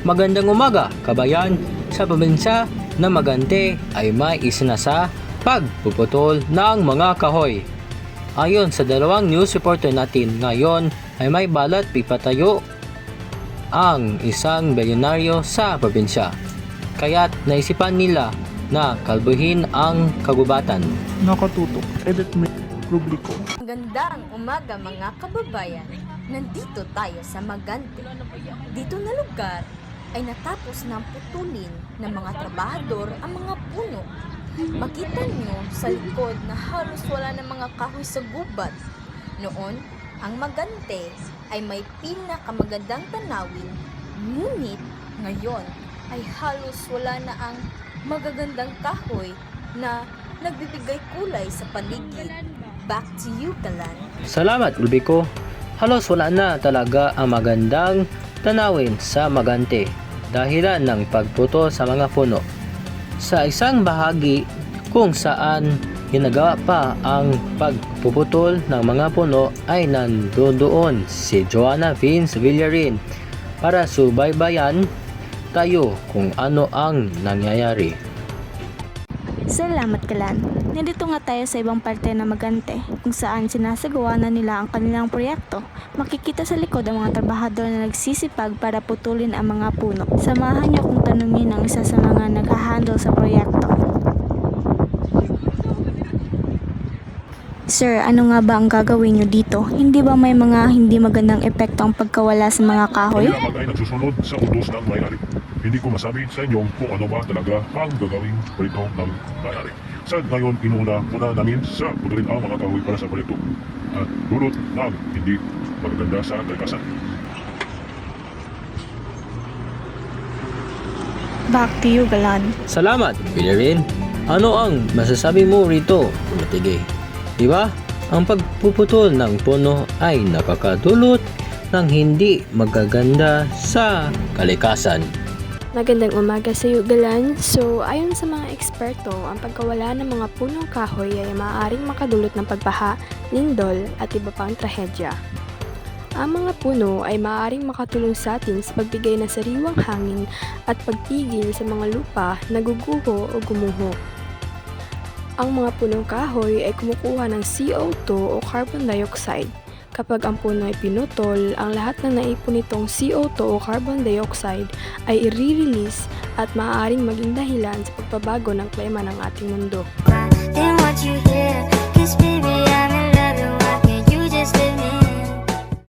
Magandang umaga, kabayan. Sa probinsya na Magante ay may isinasa pagpuputol ng mga kahoy. Ayon sa dalawang news reporter natin ngayon ay may balat pipatayo ang isang bilyonaryo sa probinsya. Kaya't naisipan nila na kalbuhin ang kagubatan. Nakatutok. Edit me. Publiko. Magandang umaga mga kababayan. Nandito tayo sa Magante. Dito na lugar ay natapos ng putulin ng mga trabahador ang mga puno. Makita nyo sa likod na halos wala ng mga kahoy sa gubat. Noon, ang Magante ay may pinakamagandang tanawin, ngunit ngayon ay halos wala na ang magagandang kahoy na nagbibigay kulay sa paligid. Back to you, Kalan. Salamat, Ulbiko. Halos wala na talaga ang magandang tanawin sa Magante dahilan ng pagputol sa mga puno. Sa isang bahagi kung saan ginagawa pa ang pagpuputol ng mga puno ay nandoon si Joanna Vince Villarin para subaybayan tayo kung ano ang nangyayari. Salamat, Kalan. Nandito nga tayo sa ibang parte ng Magante kung saan sinasagawa na nila ang kanilang proyekto. Makikita sa likod ang mga trabahador na nagsisipag para putulin ang mga puno. Samahan niyo kung tanungin ang isa sa mga nag-handle sa proyekto. Sir, ano nga ba ang gagawin niyo dito? Hindi ba may mga hindi magandang epekto ang pagkawala sa mga kahoy? Kaya mag ay nagsusunod sa utos ng may-ari. Hindi ko masabi sa inyo kung ano ba talaga ang gagawing proyekto ng may-ari. Sa ngayon, inuna muna namin sa putulin ang mga kahoy para sa proyekto at dulot ng hindi magaganda sa kalikasan. Back to you, Galan. Salamat, Villarin. Ano ang masasabi mo rito, Matigay? Diba? Ang pagpuputol ng puno ay nakakadulot ng hindi magaganda sa kalikasan. Magandang umaga sa iyo, Galan. So, ayon sa mga eksperto, ang pagkawala ng mga punong kahoy ay maaaring makadulot ng pagbaha, lindol at iba pang trahedya. Ang mga puno ay maaaring makatulong sa atin sa pagbigay ng sariwang hangin at pagpigil sa mga lupa na guguho o gumuho. Ang mga punong kahoy ay kumukuha ng CO2 o carbon dioxide. Kapag ang puno ay pinutol, ang lahat ng naipon nitong CO2 o carbon dioxide ay i-release at maaaring maging dahilan sa pagbabago ng klima ng ating mundo. And what you hear, 'cause baby